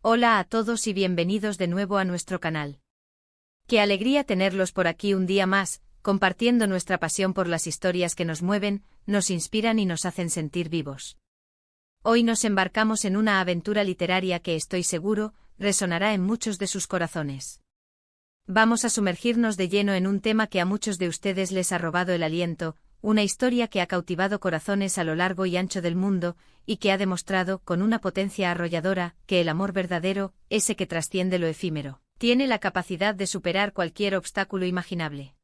Hola a todos y bienvenidos de nuevo a nuestro canal. Qué alegría tenerlos por aquí un día más, compartiendo nuestra pasión por las historias que nos mueven, nos inspiran y nos hacen sentir vivos. Hoy nos embarcamos en una aventura literaria que estoy seguro, resonará en muchos de sus corazones. Vamos a sumergirnos de lleno en un tema que a muchos de ustedes les ha robado el aliento, una historia que ha cautivado corazones a lo largo y ancho del mundo, y que ha demostrado, con una potencia arrolladora, que el amor verdadero, ese que trasciende lo efímero, tiene la capacidad de superar cualquier obstáculo imaginable.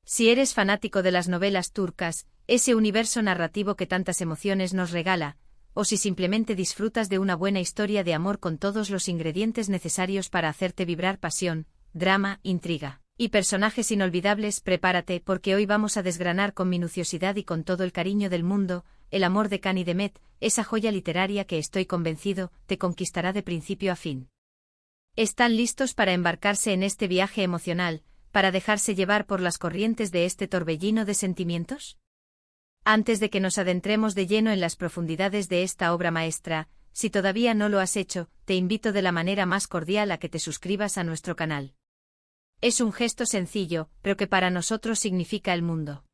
Si eres fanático de las novelas turcas, ese universo narrativo que tantas emociones nos regala, o si simplemente disfrutas de una buena historia de amor con todos los ingredientes necesarios para hacerte vibrar pasión, drama, intriga y personajes inolvidables, prepárate porque hoy vamos a desgranar con minuciosidad y con todo el cariño del mundo, el amor de Cani Demet, esa joya literaria que estoy convencido, te conquistará de principio a fin. ¿Están listos para embarcarse en este viaje emocional, para dejarse llevar por las corrientes de este torbellino de sentimientos? Antes de que nos adentremos de lleno en las profundidades de esta obra maestra, si todavía no lo has hecho, te invito de la manera más cordial a que te suscribas a nuestro canal. Es un gesto sencillo, pero que para nosotros significa el mundo.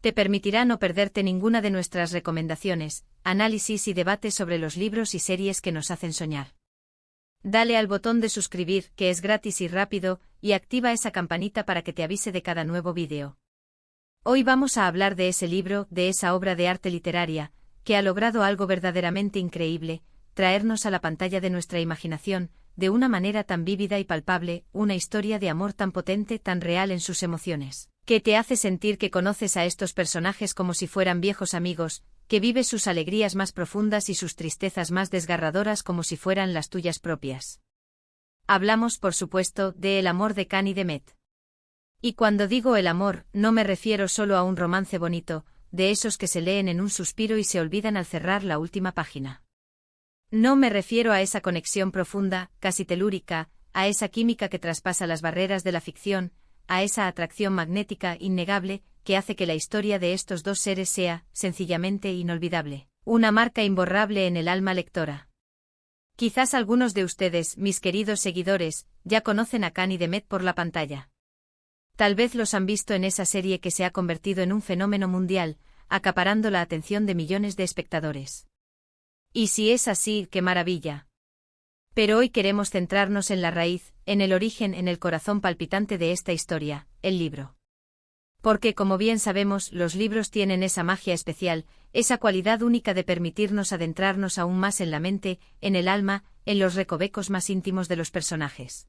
Te permitirá no perderte ninguna de nuestras recomendaciones, análisis y debates sobre los libros y series que nos hacen soñar. Dale al botón de suscribir, que es gratis y rápido, y activa esa campanita para que te avise de cada nuevo vídeo. Hoy vamos a hablar de ese libro, de esa obra de arte literaria, que ha logrado algo verdaderamente increíble, traernos a la pantalla de nuestra imaginación, de una manera tan vívida y palpable, una historia de amor tan potente, tan real en sus emociones, que te hace sentir que conoces a estos personajes como si fueran viejos amigos, que vives sus alegrías más profundas y sus tristezas más desgarradoras como si fueran las tuyas propias. Hablamos, por supuesto, de El amor de Cani Demet. Y cuando digo el amor, no me refiero solo a un romance bonito, de esos que se leen en un suspiro y se olvidan al cerrar la última página. No me refiero a esa conexión profunda, casi telúrica, a esa química que traspasa las barreras de la ficción, a esa atracción magnética innegable que hace que la historia de estos dos seres sea, sencillamente inolvidable, una marca imborrable en el alma lectora. Quizás algunos de ustedes, mis queridos seguidores, ya conocen a Cani Demet por la pantalla. Tal vez los han visto en esa serie que se ha convertido en un fenómeno mundial, acaparando la atención de millones de espectadores. Y si es así, ¡qué maravilla! Pero hoy queremos centrarnos en la raíz, en el origen, en el corazón palpitante de esta historia, el libro. Porque, como bien sabemos, los libros tienen esa magia especial, esa cualidad única de permitirnos adentrarnos aún más en la mente, en el alma, en los recovecos más íntimos de los personajes.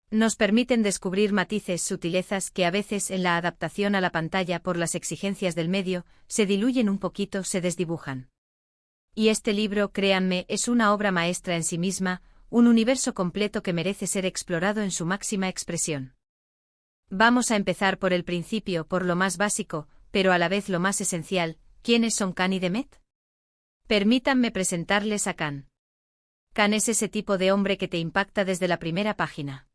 Nos permiten descubrir matices, sutilezas que a veces en la adaptación a la pantalla por las exigencias del medio, se diluyen un poquito, se desdibujan. Y este libro, créanme, es una obra maestra en sí misma, un universo completo que merece ser explorado en su máxima expresión. Vamos a empezar por el principio, por lo más básico, pero a la vez lo más esencial. ¿Quiénes son Cani Demet? Permítanme presentarles a Can. Can es ese tipo de hombre que te impacta desde la primera página.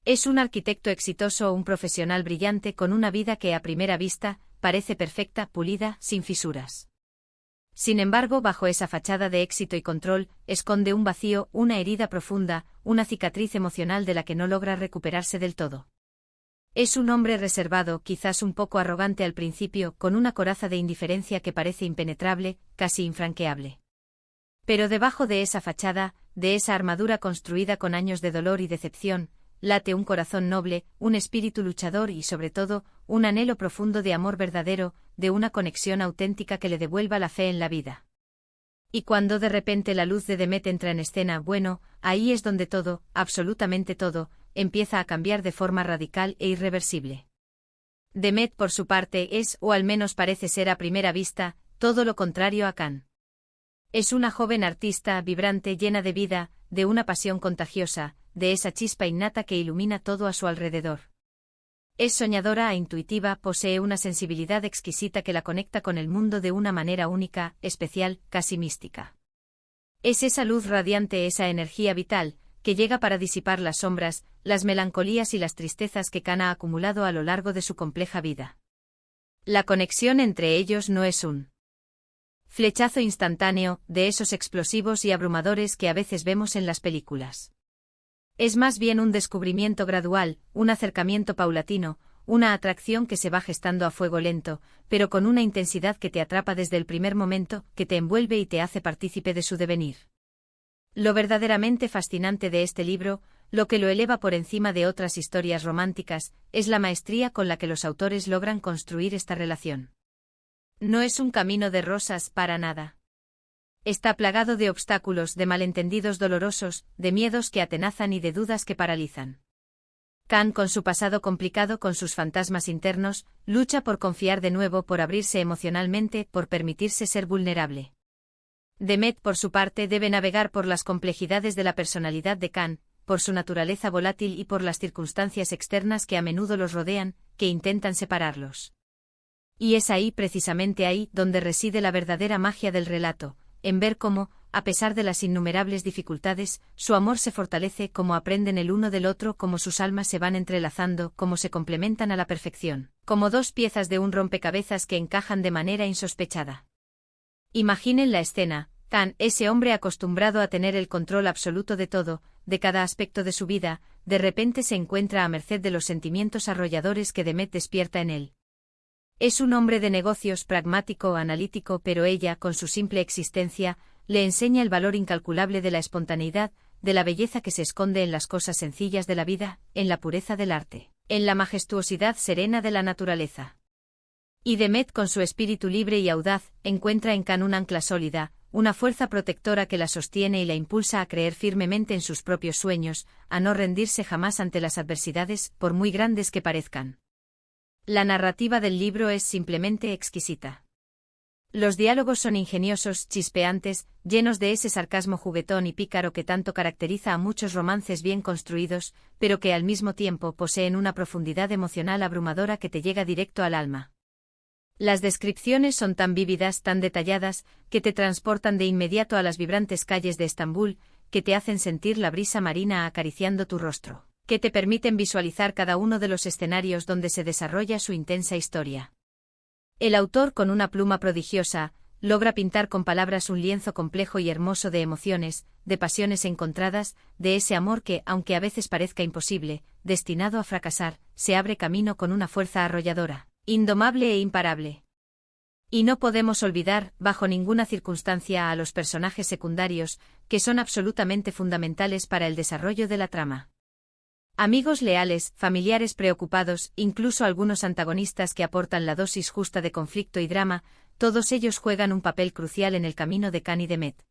Es un arquitecto exitoso, un profesional brillante con una vida que a primera vista parece perfecta, pulida, sin fisuras. Sin embargo, bajo esa fachada de éxito y control, esconde un vacío, una herida profunda, una cicatriz emocional de la que no logra recuperarse del todo. Es un hombre reservado, quizás un poco arrogante al principio, con una coraza de indiferencia que parece impenetrable, casi infranqueable. Pero debajo de esa fachada, de esa armadura construida con años de dolor y decepción, late un corazón noble, un espíritu luchador y, sobre todo, un anhelo profundo de amor verdadero, de una conexión auténtica que le devuelva la fe en la vida. Y cuando de repente la luz de Demet entra en escena, bueno, ahí es donde todo, absolutamente todo, empieza a cambiar de forma radical e irreversible. Demet, por su parte, es, o al menos parece ser a primera vista, todo lo contrario a Can. Es una joven artista, vibrante, llena de vida, de una pasión contagiosa, de esa chispa innata que ilumina todo a su alrededor. Es soñadora e intuitiva, posee una sensibilidad exquisita que la conecta con el mundo de una manera única, especial, casi mística. Es esa luz radiante, esa energía vital, que llega para disipar las sombras, las melancolías y las tristezas que Can ha acumulado a lo largo de su compleja vida. La conexión entre ellos no es un Flechazo instantáneo, de esos explosivos y abrumadores que a veces vemos en las películas. Es más bien un descubrimiento gradual, un acercamiento paulatino, una atracción que se va gestando a fuego lento, pero con una intensidad que te atrapa desde el primer momento, que te envuelve y te hace partícipe de su devenir. Lo verdaderamente fascinante de este libro, lo que lo eleva por encima de otras historias románticas, es la maestría con la que los autores logran construir esta relación. No es un camino de rosas para nada. Está plagado de obstáculos, de malentendidos dolorosos, de miedos que atenazan y de dudas que paralizan. Can, con su pasado complicado, con sus fantasmas internos, lucha por confiar de nuevo, por abrirse emocionalmente, por permitirse ser vulnerable. Demet, por su parte, debe navegar por las complejidades de la personalidad de Can, por su naturaleza volátil y por las circunstancias externas que a menudo los rodean, que intentan separarlos. Y es ahí, precisamente ahí, donde reside la verdadera magia del relato, en ver cómo, a pesar de las innumerables dificultades, su amor se fortalece, cómo aprenden el uno del otro, cómo sus almas se van entrelazando, cómo se complementan a la perfección, como dos piezas de un rompecabezas que encajan de manera insospechada. Imaginen la escena: Can, ese hombre acostumbrado a tener el control absoluto de todo, de cada aspecto de su vida, de repente se encuentra a merced de los sentimientos arrolladores que Demet despierta en él. Es un hombre de negocios, pragmático, analítico, pero ella, con su simple existencia, le enseña el valor incalculable de la espontaneidad, de la belleza que se esconde en las cosas sencillas de la vida, en la pureza del arte, en la majestuosidad serena de la naturaleza. Y Demet, con su espíritu libre y audaz, encuentra en Can un ancla sólida, una fuerza protectora que la sostiene y la impulsa a creer firmemente en sus propios sueños, a no rendirse jamás ante las adversidades, por muy grandes que parezcan. La narrativa del libro es simplemente exquisita. Los diálogos son ingeniosos, chispeantes, llenos de ese sarcasmo juguetón y pícaro que tanto caracteriza a muchos romances bien construidos, pero que al mismo tiempo poseen una profundidad emocional abrumadora que te llega directo al alma. Las descripciones son tan vívidas, tan detalladas, que te transportan de inmediato a las vibrantes calles de Estambul, que te hacen sentir la brisa marina acariciando tu rostro, que te permiten visualizar cada uno de los escenarios donde se desarrolla su intensa historia. El autor, con una pluma prodigiosa, logra pintar con palabras un lienzo complejo y hermoso de emociones, de pasiones encontradas, de ese amor que, aunque a veces parezca imposible, destinado a fracasar, se abre camino con una fuerza arrolladora, indomable e imparable. Y no podemos olvidar, bajo ninguna circunstancia, a los personajes secundarios, que son absolutamente fundamentales para el desarrollo de la trama. Amigos leales, familiares preocupados, incluso algunos antagonistas que aportan la dosis justa de conflicto y drama, todos ellos juegan un papel crucial en el camino de Can y Demet.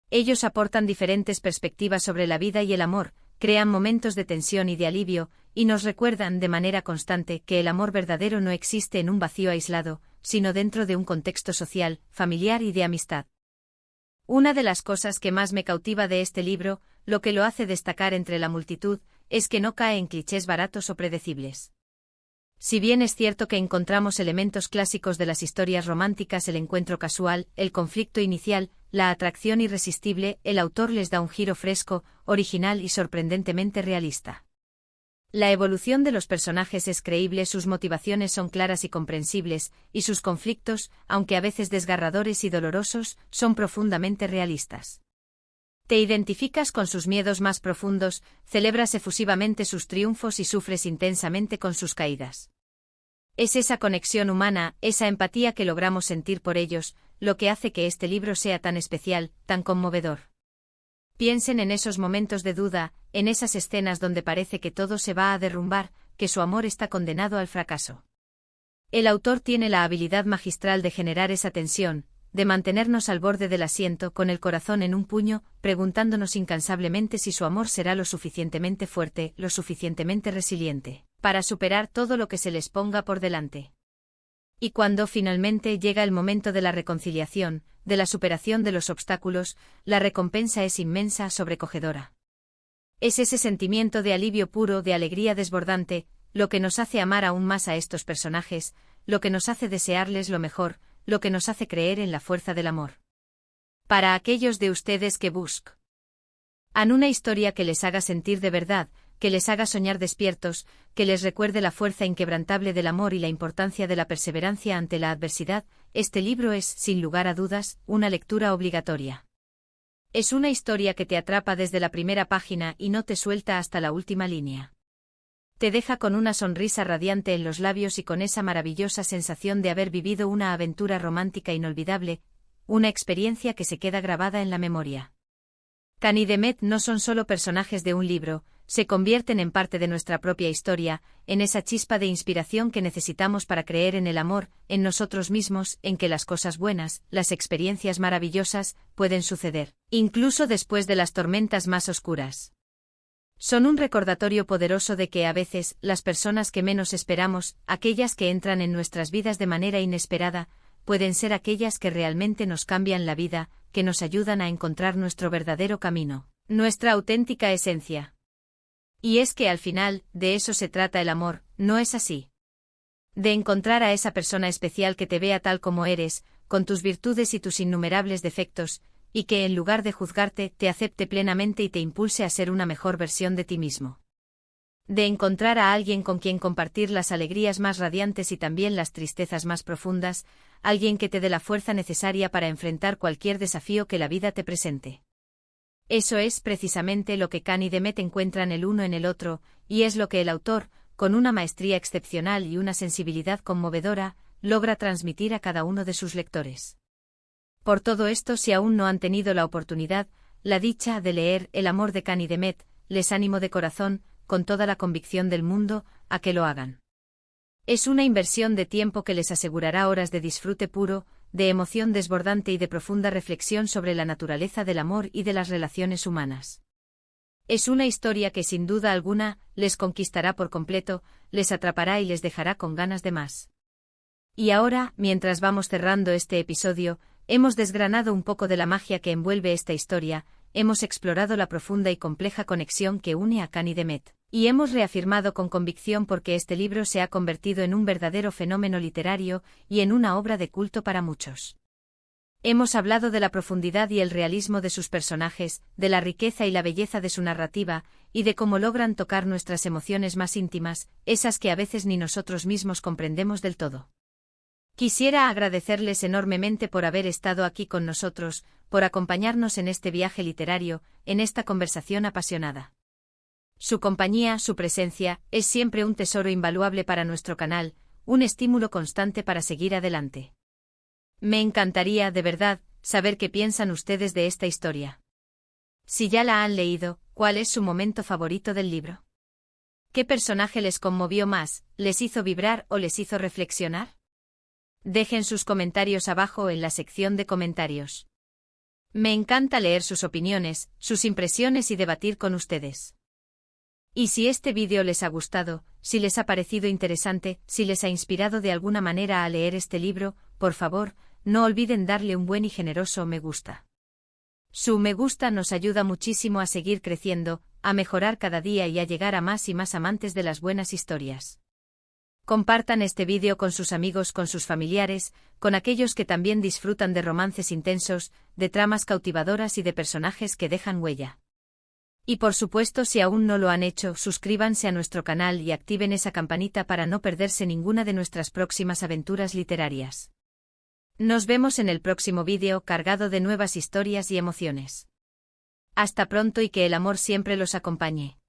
Ellos aportan diferentes perspectivas sobre la vida y el amor, crean momentos de tensión y de alivio, y nos recuerdan de manera constante que el amor verdadero no existe en un vacío aislado, sino dentro de un contexto social, familiar y de amistad. Una de las cosas que más me cautiva de este libro, lo que lo hace destacar entre la multitud, es que no cae en clichés baratos o predecibles. Si bien es cierto que encontramos elementos clásicos de las historias románticas, el encuentro casual, el conflicto inicial, la atracción irresistible, el autor les da un giro fresco, original y sorprendentemente realista. La evolución de los personajes es creíble, sus motivaciones son claras y comprensibles, y sus conflictos, aunque a veces desgarradores y dolorosos, son profundamente realistas. Te identificas con sus miedos más profundos, celebras efusivamente sus triunfos y sufres intensamente con sus caídas. Es esa conexión humana, esa empatía que logramos sentir por ellos, lo que hace que este libro sea tan especial, tan conmovedor. Piensen en esos momentos de duda, en esas escenas donde parece que todo se va a derrumbar, que su amor está condenado al fracaso. El autor tiene la habilidad magistral de generar esa tensión, de mantenernos al borde del asiento con el corazón en un puño, preguntándonos incansablemente si su amor será lo suficientemente fuerte, lo suficientemente resiliente, para superar todo lo que se les ponga por delante. Y cuando finalmente llega el momento de la reconciliación, de la superación de los obstáculos, la recompensa es inmensa, sobrecogedora. Es ese sentimiento de alivio puro, de alegría desbordante, lo que nos hace amar aún más a estos personajes, lo que nos hace desearles lo mejor, lo que nos hace creer en la fuerza del amor. Para aquellos de ustedes que buscan una historia que les haga sentir de verdad, que les haga soñar despiertos, que les recuerde la fuerza inquebrantable del amor y la importancia de la perseverancia ante la adversidad, este libro es, sin lugar a dudas, una lectura obligatoria. Es una historia que te atrapa desde la primera página y no te suelta hasta la última línea. Te deja con una sonrisa radiante en los labios y con esa maravillosa sensación de haber vivido una aventura romántica inolvidable, una experiencia que se queda grabada en la memoria. Can y Demet no son solo personajes de un libro, se convierten en parte de nuestra propia historia, en esa chispa de inspiración que necesitamos para creer en el amor, en nosotros mismos, en que las cosas buenas, las experiencias maravillosas, pueden suceder, incluso después de las tormentas más oscuras. Son un recordatorio poderoso de que a veces, las personas que menos esperamos, aquellas que entran en nuestras vidas de manera inesperada, pueden ser aquellas que realmente nos cambian la vida, que nos ayudan a encontrar nuestro verdadero camino, nuestra auténtica esencia. Y es que al final, de eso se trata el amor, ¿no es así? De encontrar a esa persona especial que te vea tal como eres, con tus virtudes y tus innumerables defectos, y que en lugar de juzgarte, te acepte plenamente y te impulse a ser una mejor versión de ti mismo. De encontrar a alguien con quien compartir las alegrías más radiantes y también las tristezas más profundas, alguien que te dé la fuerza necesaria para enfrentar cualquier desafío que la vida te presente. Eso es precisamente lo que Can y Demet encuentran el uno en el otro, y es lo que el autor, con una maestría excepcional y una sensibilidad conmovedora, logra transmitir a cada uno de sus lectores. Por todo esto, si aún no han tenido la oportunidad, la dicha de leer El amor de Can y Demet, les animo de corazón, con toda la convicción del mundo, a que lo hagan. Es una inversión de tiempo que les asegurará horas de disfrute puro, de emoción desbordante y de profunda reflexión sobre la naturaleza del amor y de las relaciones humanas. Es una historia que sin duda alguna, les conquistará por completo, les atrapará y les dejará con ganas de más. Y ahora, mientras vamos cerrando este episodio, hemos desgranado un poco de la magia que envuelve esta historia, hemos explorado la profunda y compleja conexión que une a Can y Demet, y hemos reafirmado con convicción por qué este libro se ha convertido en un verdadero fenómeno literario y en una obra de culto para muchos. Hemos hablado de la profundidad y el realismo de sus personajes, de la riqueza y la belleza de su narrativa, y de cómo logran tocar nuestras emociones más íntimas, esas que a veces ni nosotros mismos comprendemos del todo. Quisiera agradecerles enormemente por haber estado aquí con nosotros, por acompañarnos en este viaje literario, en esta conversación apasionada. Su compañía, su presencia, es siempre un tesoro invaluable para nuestro canal, un estímulo constante para seguir adelante. Me encantaría, de verdad, saber qué piensan ustedes de esta historia. Si ya la han leído, ¿cuál es su momento favorito del libro? ¿Qué personaje les conmovió más, les hizo vibrar o les hizo reflexionar? Dejen sus comentarios abajo en la sección de comentarios. Me encanta leer sus opiniones, sus impresiones y debatir con ustedes. Y si este vídeo les ha gustado, si les ha parecido interesante, si les ha inspirado de alguna manera a leer este libro, por favor, no olviden darle un buen y generoso me gusta. Su me gusta nos ayuda muchísimo a seguir creciendo, a mejorar cada día y a llegar a más y más amantes de las buenas historias. Compartan este vídeo con sus amigos, con sus familiares, con aquellos que también disfrutan de romances intensos, de tramas cautivadoras y de personajes que dejan huella. Y por supuesto, si aún no lo han hecho, suscríbanse a nuestro canal y activen esa campanita para no perderse ninguna de nuestras próximas aventuras literarias. Nos vemos en el próximo vídeo cargado de nuevas historias y emociones. Hasta pronto y que el amor siempre los acompañe.